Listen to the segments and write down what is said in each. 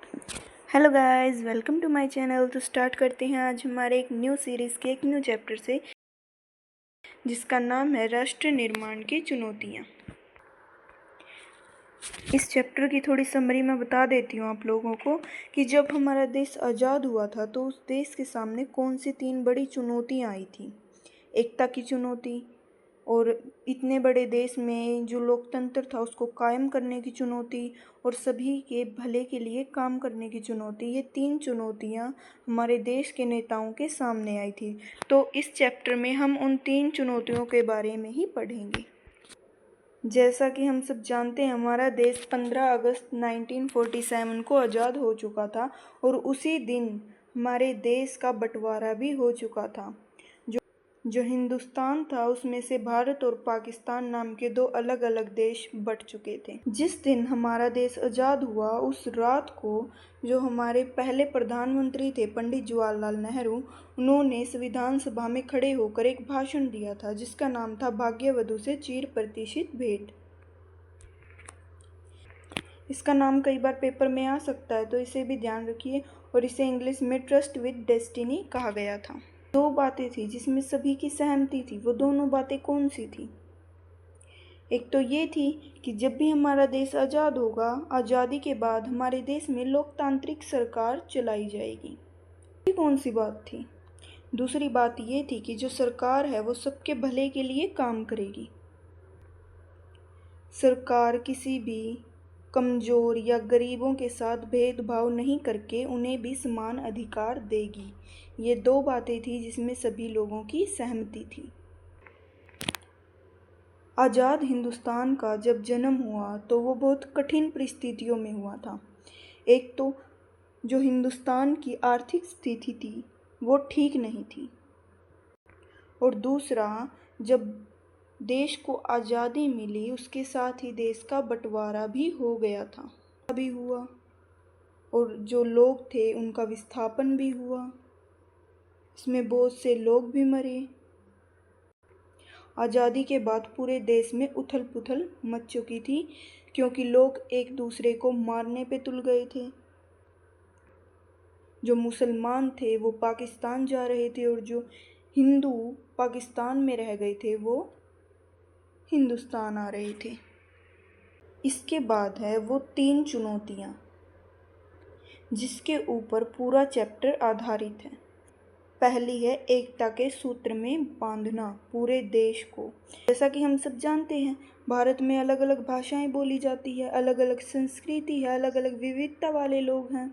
Hello guys, welcome to my channel. तो start करते हैं आज हमारे एक न्यू सीरीज़ के एक न्यू चैप्टर से, जिसका नाम है राष्ट्र निर्माण की चुनौतियाँ। इस चैप्टर की थोड़ी समरी मैं बता देती हूँ आप लोगों को कि जब हमारा देश आज़ाद हुआ था तो उस देश के सामने कौन सी 3 बड़ी चुनौतियाँ आई थी। एकता की चुनौती, और इतने बड़े देश में जो लोकतंत्र था उसको कायम करने की चुनौती, और सभी के भले के लिए काम करने की चुनौती। ये 3 चुनौतियाँ हमारे देश के नेताओं के सामने आई थी। तो इस चैप्टर में हम उन 3 चुनौतियों के बारे में ही पढ़ेंगे। जैसा कि हम सब जानते हैं, हमारा देश 15 अगस्त 1947 को आज़ाद हो चुका था, और उसी दिन हमारे देश का बंटवारा भी हो चुका था। जो हिंदुस्तान था उसमें से भारत और पाकिस्तान नाम के 2 अलग अलग देश बट चुके थे। जिस दिन हमारा देश आज़ाद हुआ उस रात को जो हमारे पहले प्रधानमंत्री थे पंडित जवाहरलाल नेहरू, उन्होंने संविधान सभा में खड़े होकर एक भाषण दिया था जिसका नाम था भाग्यवधु से चिर प्रतिष्ठित भेंट। इसका नाम कई बार पेपर में आ सकता है, तो इसे भी ध्यान रखिए। और इसे इंग्लिश में ट्रस्ट विद डेस्टिनी कहा गया था। 2 बातें थी जिसमें सभी की सहमति थी। वो दोनों बातें कौन सी थी? एक तो ये थी कि जब भी हमारा देश आज़ाद होगा, आज़ादी के बाद हमारे देश में लोकतांत्रिक सरकार चलाई जाएगी। ये कौन सी बात थी? दूसरी बात ये थी कि जो सरकार है वो सबके भले के लिए काम करेगी। सरकार किसी भी कमज़ोर या गरीबों के साथ भेदभाव नहीं करके उन्हें भी समान अधिकार देगी। ये 2 बातें थी जिसमें सभी लोगों की सहमति थी। आज़ाद हिंदुस्तान का जब जन्म हुआ तो वो बहुत कठिन परिस्थितियों में हुआ था। एक तो जो हिंदुस्तान की आर्थिक स्थिति थी वो ठीक नहीं थी, और दूसरा जब देश को आज़ादी मिली उसके साथ ही देश का बंटवारा भी हो गया था, भी हुआ, और जो लोग थे उनका विस्थापन भी हुआ। इसमें बहुत से लोग भी मरे। आज़ादी के बाद पूरे देश में उथल पुथल मच चुकी थी, क्योंकि लोग एक दूसरे को मारने पे तुल गए थे। जो मुसलमान थे वो पाकिस्तान जा रहे थे, और जो हिंदू पाकिस्तान में रह गए थे वो हिंदुस्तान आ रहे थे। इसके बाद है वो 3 चुनौतियाँ जिसके ऊपर पूरा चैप्टर आधारित है। पहली है एकता के सूत्र में बांधना पूरे देश को। जैसा कि हम सब जानते हैं, भारत में अलग अलग भाषाएं बोली जाती है, अलग अलग संस्कृति है, अलग अलग विविधता वाले लोग हैं,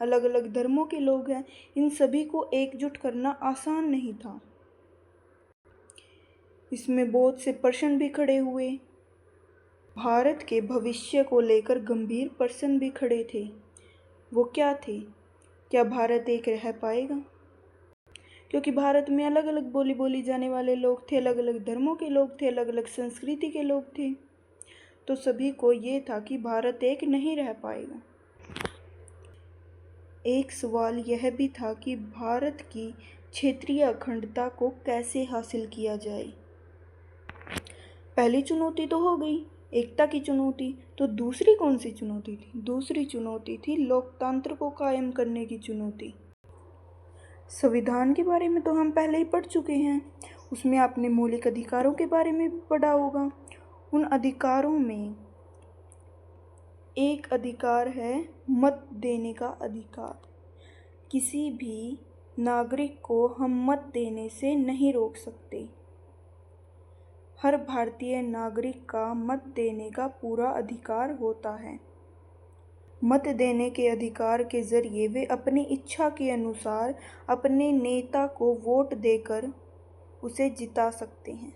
अलग अलग धर्मों के लोग हैं। इन सभी को एकजुट करना आसान नहीं था। इसमें बहुत से प्रश्न भी खड़े हुए। भारत के भविष्य को लेकर गंभीर प्रश्न भी खड़े थे। वो क्या थे? क्या भारत एक रह पाएगा? क्योंकि भारत में अलग अलग बोली बोली जाने वाले लोग थे, अलग अलग धर्मों के लोग थे, अलग अलग संस्कृति के लोग थे। तो सभी को ये था कि भारत एक नहीं रह पाएगा। एक सवाल यह भी था कि भारत की क्षेत्रीय अखंडता को कैसे हासिल किया जाए। पहली चुनौती तो हो गई, एकता की चुनौती। तो दूसरी कौन सी चुनौती थी? दूसरी चुनौती थी लोकतंत्र को कायम करने की चुनौती। संविधान के बारे में तो हम पहले ही पढ़ चुके हैं। उसमें आपने मौलिक अधिकारों के बारे में भी पढ़ा होगा। उन अधिकारों में एक अधिकार है मत देने का अधिकार। किसी भी नागरिक को हम मत देने से नहीं रोक सकते। हर भारतीय नागरिक का मत देने का पूरा अधिकार होता है। मत देने के अधिकार के जरिए वे अपनी इच्छा के अनुसार अपने नेता को वोट देकर उसे जिता सकते हैं,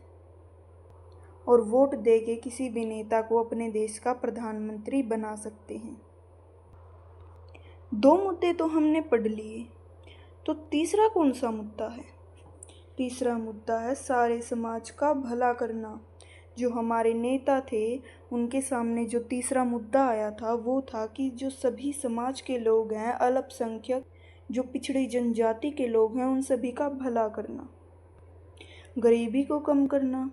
और वोट देके किसी भी नेता को अपने देश का प्रधानमंत्री बना सकते हैं। 2 मुद्दे तो हमने पढ़ लिए, तो तीसरा कौन सा मुद्दा है? तीसरा मुद्दा है सारे समाज का भला करना। जो हमारे नेता थे उनके सामने जो तीसरा मुद्दा आया था वो था कि जो सभी समाज के लोग हैं, अल्पसंख्यक जो पिछड़ी जनजाति के लोग हैं, उन सभी का भला करना, गरीबी को कम करना।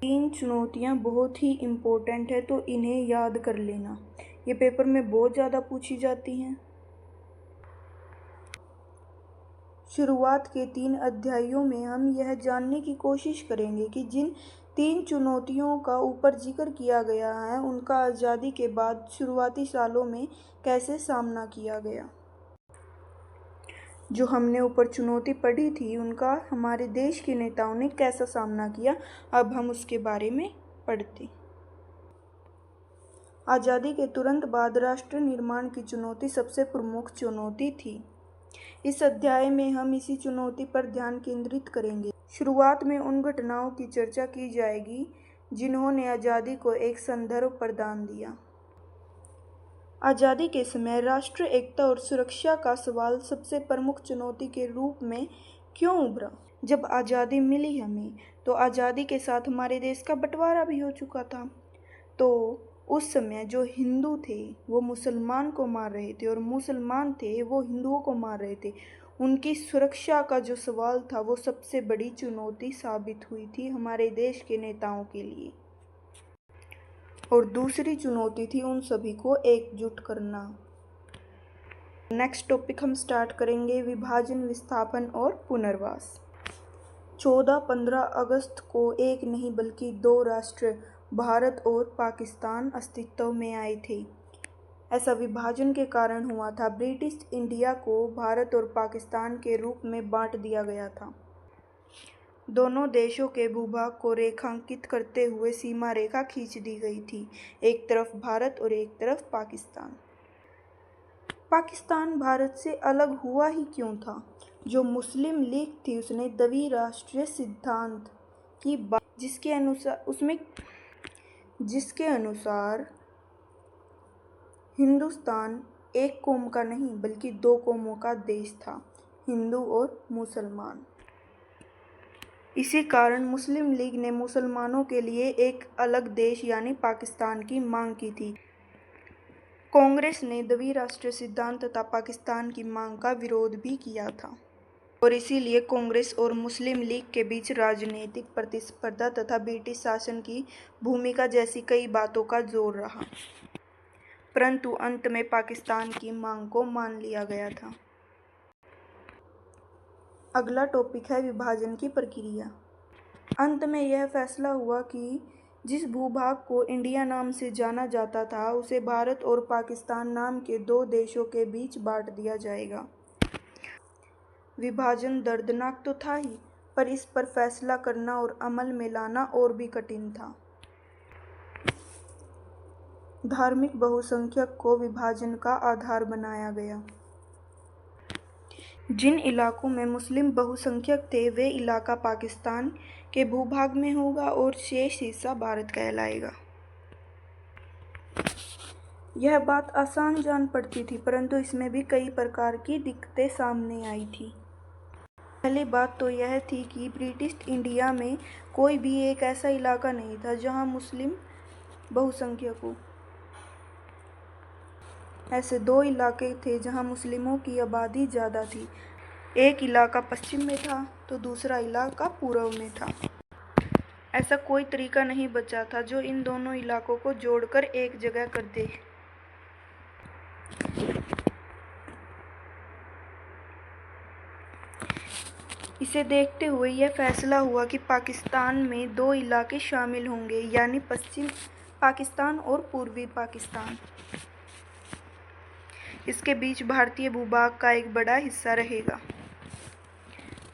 3 चुनौतियां बहुत ही इम्पोर्टेंट है, तो इन्हें याद कर लेना। ये पेपर में बहुत ज़्यादा पूछी जाती हैं। शुरुआत के 3 अध्यायों में हम यह जानने की कोशिश करेंगे कि जिन 3 चुनौतियों का ऊपर जिक्र किया गया है उनका आज़ादी के बाद शुरुआती सालों में कैसे सामना किया गया। जो हमने ऊपर चुनौती पढ़ी थी उनका हमारे देश के नेताओं ने कैसा सामना किया, अब हम उसके बारे में पढ़ते। आज़ादी के तुरंत बाद राष्ट्र निर्माण की चुनौती सबसे प्रमुख चुनौती थी। इस अध्याय में हम इसी चुनौती पर ध्यान केंद्रित करेंगे। शुरुआत में उन घटनाओं की चर्चा की जाएगी जिन्होंने आज़ादी को एक संदर्भ प्रदान दिया। आज़ादी के समय राष्ट्र एकता और सुरक्षा का सवाल सबसे प्रमुख चुनौती के रूप में क्यों उभरा? जब आज़ादी मिली हमें तो आज़ादी के साथ हमारे देश का बंटवारा भी हो चुका था। तो उस समय जो हिंदू थे वो मुसलमान को मार रहे थे और मुसलमान थे वो हिंदुओं को मार रहे थे। उनकी सुरक्षा का जो सवाल था वो सबसे बड़ी चुनौती साबित हुई थी हमारे देश के नेताओं के लिए। और दूसरी चुनौती थी उन सभी को एकजुट करना। नेक्स्ट टॉपिक हम स्टार्ट करेंगे विभाजन, विस्थापन और पुनर्वास। 14-15 अगस्त को एक नहीं बल्कि 2 राष्ट्र भारत और पाकिस्तान अस्तित्व में आए थे। ऐसा विभाजन के कारण हुआ था। ब्रिटिश इंडिया को भारत और पाकिस्तान के रूप में बांट दिया गया था। दोनों देशों के भूभाग को रेखांकित करते हुए सीमा रेखा खींच दी गई थी, एक तरफ भारत और एक तरफ पाकिस्तान। पाकिस्तान भारत से अलग हुआ ही क्यों था? जो मुस्लिम लीग थी उसने द्विराष्ट्रीय सिद्धांत की बात, जिसके अनुसार हिंदुस्तान एक कौम का नहीं बल्कि 2 कौमों का देश था, हिंदू और मुसलमान। इसी कारण मुस्लिम लीग ने मुसलमानों के लिए एक अलग देश यानी पाकिस्तान की मांग की थी। कांग्रेस ने द्विराष्ट्रीय सिद्धांत तथा पाकिस्तान की मांग का विरोध भी किया था और इसीलिए कांग्रेस और मुस्लिम लीग के बीच राजनीतिक प्रतिस्पर्धा तथा ब्रिटिश शासन की भूमिका जैसी कई बातों का जोर रहा, परंतु अंत में पाकिस्तान की मांग को मान लिया गया था। अगला टॉपिक है विभाजन की प्रक्रिया। अंत में यह फैसला हुआ कि जिस भूभाग को इंडिया नाम से जाना जाता था उसे भारत और पाकिस्तान नाम के 2 देशों के बीच बांट दिया जाएगा। विभाजन दर्दनाक तो था ही, पर इस पर फैसला करना और अमल में लाना और भी कठिन था। धार्मिक बहुसंख्यक को विभाजन का आधार बनाया गया। जिन इलाकों में मुस्लिम बहुसंख्यक थे वे इलाका पाकिस्तान के भूभाग में होगा और शेष हिस्सा भारत कहलाएगा। यह बात आसान जान पड़ती थी, परंतु इसमें भी कई प्रकार की दिक्कतें सामने आई थी। पहली बात तो यह थी कि ब्रिटिश इंडिया में कोई भी एक ऐसा इलाका नहीं था जहां मुस्लिम बहुसंख्यक हो। ऐसे 2 इलाके थे जहां मुस्लिमों की आबादी ज़्यादा थी। एक इलाका पश्चिम में था तो दूसरा इलाका पूर्व में था। ऐसा कोई तरीका नहीं बचा था जो इन दोनों इलाकों को जोड़कर एक जगह कर दे। इसे देखते हुए यह फैसला हुआ कि पाकिस्तान में 2 इलाके शामिल होंगे, यानी पश्चिम पाकिस्तान और पूर्वी पाकिस्तान। इसके बीच भारतीय भूभाग का एक बड़ा हिस्सा रहेगा।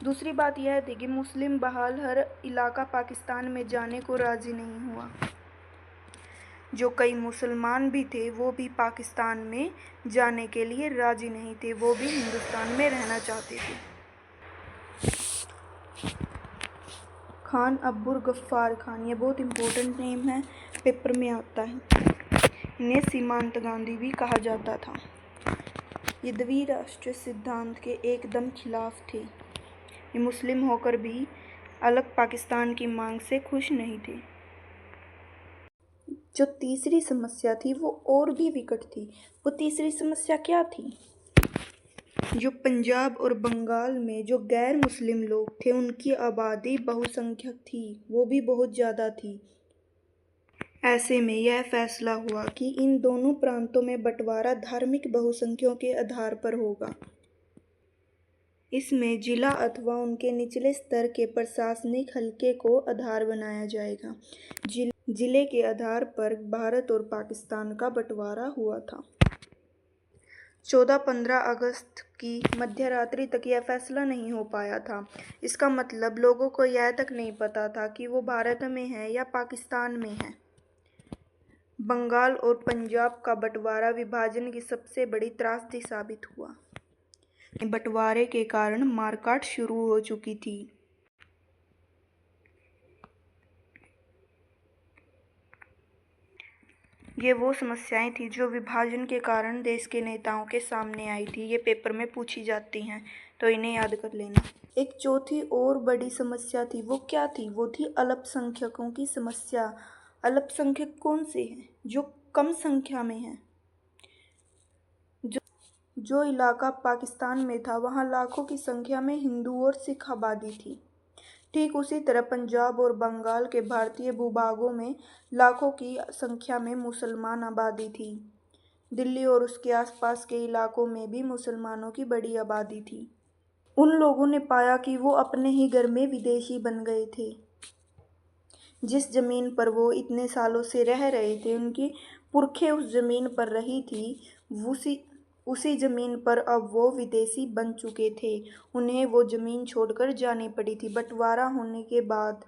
दूसरी बात यह थी कि मुस्लिम बहाल हर इलाका पाकिस्तान में जाने को राजी नहीं हुआ। जो कई मुसलमान भी थे वो भी पाकिस्तान में जाने के लिए राजी नहीं थे, वो भी हिंदुस्तान में रहना चाहते थे। खान अब्दुल गफ्फार खान, ये बहुत इम्पोर्टेंट नेम है, पेपर में आता है। इन्हें सीमांत गांधी भी कहा जाता था। ये द्विराष्ट्रीय सिद्धांत के एकदम खिलाफ थे। ये मुस्लिम होकर भी अलग पाकिस्तान की मांग से खुश नहीं थे। जो तीसरी समस्या थी वो और भी विकट थी। वो तीसरी समस्या क्या थी? जो पंजाब और बंगाल में जो गैर मुस्लिम लोग थे उनकी आबादी बहुसंख्यक थी, वो भी बहुत ज़्यादा थी। ऐसे में यह फैसला हुआ कि इन दोनों प्रांतों में बंटवारा धार्मिक बहुसंख्यों के आधार पर होगा। इसमें जिला अथवा उनके निचले स्तर के प्रशासनिक हलके को आधार बनाया जाएगा। जिले के आधार पर भारत और पाकिस्तान का बंटवारा हुआ था। 14-15 अगस्त की मध्यरात्रि तक यह फैसला नहीं हो पाया था। इसका मतलब लोगों को यह तक नहीं पता था कि वो भारत में है या पाकिस्तान में है। बंगाल और पंजाब का बंटवारा विभाजन की सबसे बड़ी त्रासदी साबित हुआ। बंटवारे के कारण मारकाट शुरू हो चुकी थी। ये वो समस्याएं थी जो विभाजन के कारण देश के नेताओं के सामने आई थी। ये पेपर में पूछी जाती हैं, तो इन्हें याद कर लेना। एक चौथी और बड़ी समस्या थी। वो क्या थी? वो थी अल्पसंख्यकों की समस्या। अल्पसंख्यक कौन से हैं? जो कम संख्या में हैं। जो इलाका पाकिस्तान में था, वहाँ लाखों की संख्या में हिंदू और सिख आबादी थी। ठीक उसी तरह पंजाब और बंगाल के भारतीय भूभागों में लाखों की संख्या में मुसलमान आबादी थी। दिल्ली और उसके आसपास के इलाकों में भी मुसलमानों की बड़ी आबादी थी। उन लोगों ने पाया कि वो अपने ही घर में विदेशी बन गए थे। जिस जमीन पर वो इतने सालों से रह रहे थे, उनकी पुरखें उस जमीन पर रही थी, उसी जमीन पर अब वो विदेशी बन चुके थे। उन्हें वो जमीन छोड़कर जानी पड़ी थी। बंटवारा होने के बाद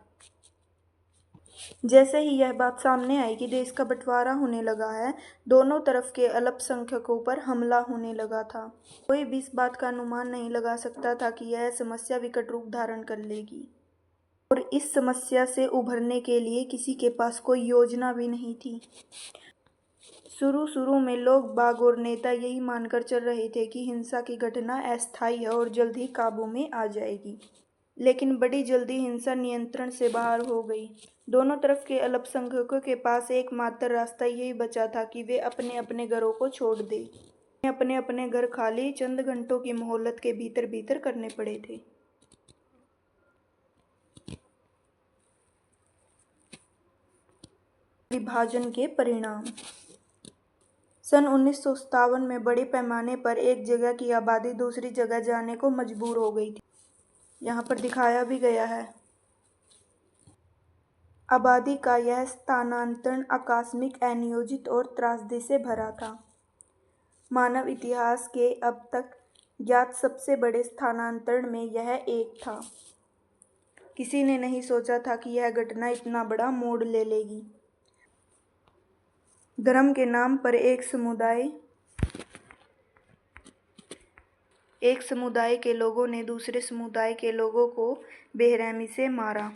जैसे ही यह बात सामने आई कि देश का बंटवारा होने लगा है, दोनों तरफ के अल्पसंख्यकों पर हमला होने लगा था। कोई भी इस बात का अनुमान नहीं लगा सकता था कि यह समस्या विकट रूप धारण कर लेगी, और इस समस्या से उभरने के लिए किसी के पास कोई योजना भी नहीं थी। शुरू में लोग बाग और नेता यही मानकर चल रहे थे कि हिंसा की घटना अस्थायी है और जल्द ही काबू में आ जाएगी। लेकिन बड़ी जल्दी हिंसा नियंत्रण से बाहर हो गई। दोनों तरफ के अल्पसंख्यकों के पास एकमात्र रास्ता यही बचा था कि वे अपने अपने घरों को छोड़ दें। अपने अपने घर खाली चंद घंटों की मोहलत के भीतर करने पड़े थे। विभाजन के परिणाम। सन 1957 में बड़े पैमाने पर एक जगह की आबादी दूसरी जगह जाने को मजबूर हो गई थी। यहाँ पर दिखाया भी गया है। आबादी का यह स्थानांतरण आकस्मिक, अनियोजित और त्रासदी से भरा था। मानव इतिहास के अब तक ज्ञात सबसे बड़े स्थानांतरण में यह एक था। किसी ने नहीं सोचा था कि यह घटना इतना बड़ा मोड़ ले लेगी। धर्म के नाम पर एक समुदाय के लोगों ने दूसरे समुदाय के लोगों को बेरहमी से मारा।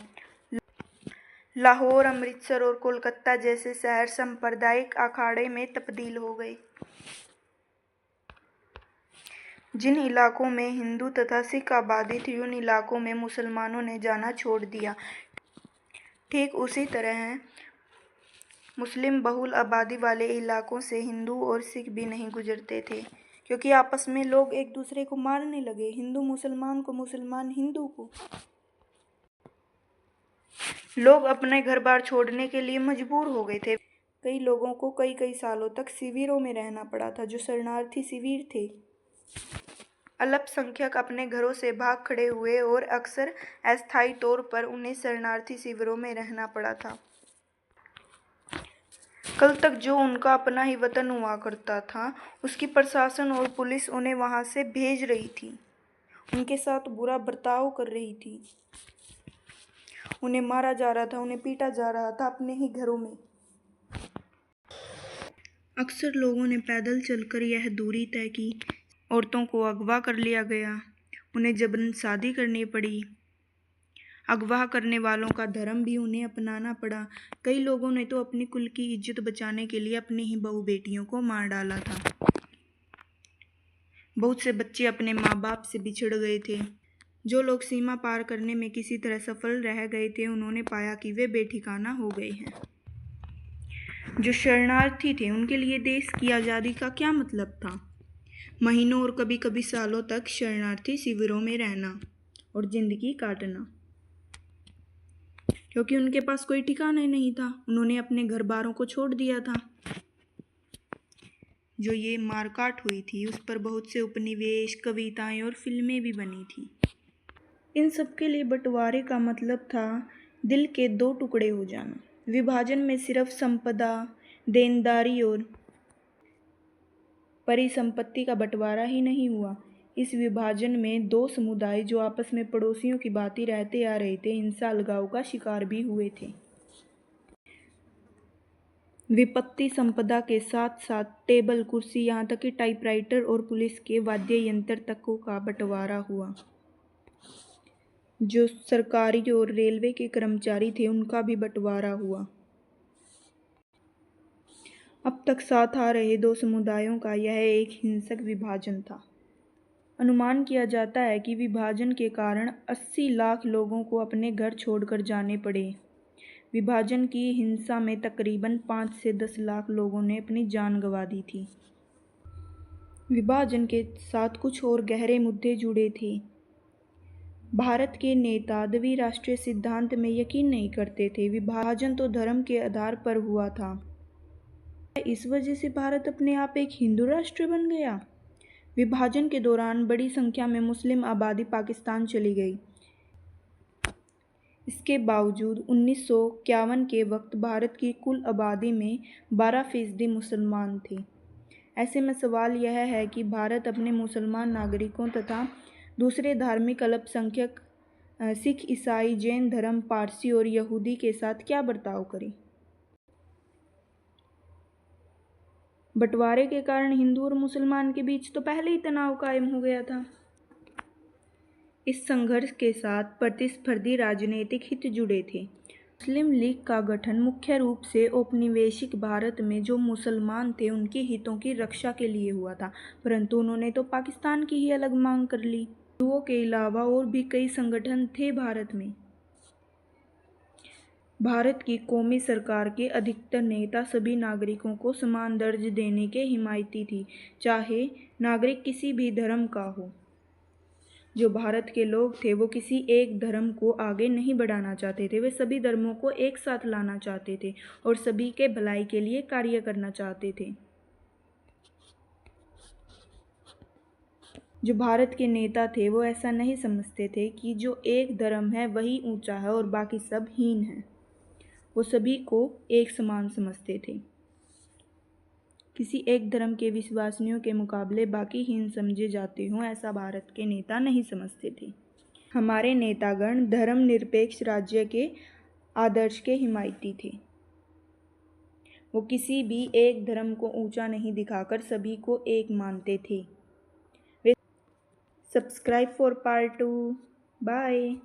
लाहौर, अमृतसर और कोलकाता जैसे शहर सांप्रदायिक अखाड़े में तब्दील हो गए। जिन इलाकों में हिंदू तथा सिख आबादी थी, उन इलाकों में मुसलमानों ने जाना छोड़ दिया। ठीक उसी तरह मुस्लिम बहुल आबादी वाले इलाकों से हिंदू और सिख भी नहीं गुजरते थे, क्योंकि आपस में लोग एक दूसरे को मारने लगे, हिंदू मुसलमान को, मुसलमान हिंदू को। लोग अपने घर बार छोड़ने के लिए मजबूर हो गए थे। कई लोगों को कई सालों तक शिविरों में रहना पड़ा था, जो शरणार्थी शिविर थे। अल्पसंख्यक अपने घरों से भाग खड़े हुए और अक्सर अस्थायी तौर पर उन्हें शरणार्थी शिविरों में रहना पड़ा था। कल तक जो उनका अपना ही वतन हुआ करता था, उसकी प्रशासन और पुलिस उन्हें वहां से भेज रही थी, उनके साथ बुरा बर्ताव कर रही थी, उन्हें मारा जा रहा था, उन्हें पीटा जा रहा था अपने ही घरों में। अक्सर लोगों ने पैदल चलकर यह दूरी तय की। औरतों को अगवा कर लिया गया, उन्हें जबरन शादी करनी पड़ी। अगवा करने वालों का धर्म भी उन्हें अपनाना पड़ा। कई लोगों ने तो अपनी कुल की इज्जत बचाने के लिए अपनी ही बहू बेटियों को मार डाला था। बहुत से बच्चे अपने माँ बाप से बिछड़ गए थे। जो लोग सीमा पार करने में किसी तरह सफल रह गए थे, उन्होंने पाया कि वे बेठिकाना हो गए हैं। जो शरणार्थी थे, उनके लिए देश की आज़ादी का क्या मतलब था? महीनों और कभी कभी सालों तक शरणार्थी शिविरों में रहना और जिंदगी काटना। क्योंकि उनके पास कोई ठिकाना ही नहीं था। उन्होंने अपने घर बारों को छोड़ दिया था। जो ये मारकाट हुई थी उस पर बहुत से उपनिवेश, कविताएं और फिल्में भी बनी थी। इन सब के लिए बंटवारे का मतलब था दिल के दो टुकड़े हो जाना। विभाजन में सिर्फ संपदा, देनदारी और परिसंपत्ति का बंटवारा ही नहीं हुआ। इस विभाजन में दो समुदाय जो आपस में पड़ोसियों की भांति रहते आ रहे थे, हिंसा अलगाव का शिकार भी हुए थे। विपत्ति संपदा के साथ साथ टेबल, कुर्सी, यहाँ तक कि टाइपराइटर और पुलिस के वाद्य यंत्र तक का बंटवारा हुआ। जो सरकारी और रेलवे के कर्मचारी थे उनका भी बंटवारा हुआ। अब तक साथ आ रहे दो समुदायों का यह एक हिंसक विभाजन था। अनुमान किया जाता है कि विभाजन के कारण 80 लाख लोगों को अपने घर छोड़कर जाने पड़े। विभाजन की हिंसा में तकरीबन 5 से 10 लाख लोगों ने अपनी जान गंवा दी थी। विभाजन के साथ कुछ और गहरे मुद्दे जुड़े थे। भारत के नेता द्विराष्ट्रीय सिद्धांत में यकीन नहीं करते थे। विभाजन तो धर्म के आधार पर हुआ था। इस वजह से भारत अपने आप एक हिंदू राष्ट्र बन गया। विभाजन के दौरान बड़ी संख्या में मुस्लिम आबादी पाकिस्तान चली गई। इसके बावजूद 1951 के वक्त भारत की कुल आबादी में 12% मुसलमान थे। ऐसे में सवाल यह है कि भारत अपने मुसलमान नागरिकों तथा दूसरे धार्मिक अल्पसंख्यक सिख, ईसाई, जैन धर्म, पारसी और यहूदी के साथ क्या बर्ताव करे। बंटवारे के कारण हिंदू और मुसलमान के बीच तो पहले ही तनाव कायम हो गया था। इस संघर्ष के साथ प्रतिस्पर्धी राजनीतिक हित जुड़े थे। मुस्लिम लीग का गठन मुख्य रूप से औपनिवेशिक भारत में जो मुसलमान थे उनके हितों की रक्षा के लिए हुआ था, परंतु उन्होंने तो पाकिस्तान की ही अलग मांग कर ली। हिंदुओं के अलावा और भी कई संगठन थे भारत में। भारत की कौमी सरकार के अधिकतर नेता सभी नागरिकों को समान दर्जा देने के हिमायती थी, चाहे नागरिक किसी भी धर्म का हो। जो भारत के लोग थे वो किसी एक धर्म को आगे नहीं बढ़ाना चाहते थे। वे सभी धर्मों को एक साथ लाना चाहते थे और सभी के भलाई के लिए कार्य करना चाहते थे। जो भारत के नेता थे वो ऐसा नहीं समझते थे कि जो एक धर्म है वही ऊंचा है और बाकी सब हीन है। वो सभी को एक समान समझते थे। किसी एक धर्म के विश्वासियों के मुकाबले बाकी हीन समझे जाते हों, ऐसा भारत के नेता नहीं समझते थे। हमारे नेतागण धर्मनिरपेक्ष राज्य के आदर्श के हिमायती थे। वो किसी भी एक धर्म को ऊंचा नहीं दिखाकर सभी को एक मानते थे। वे सब्सक्राइब फॉर पार्ट 2। बाय।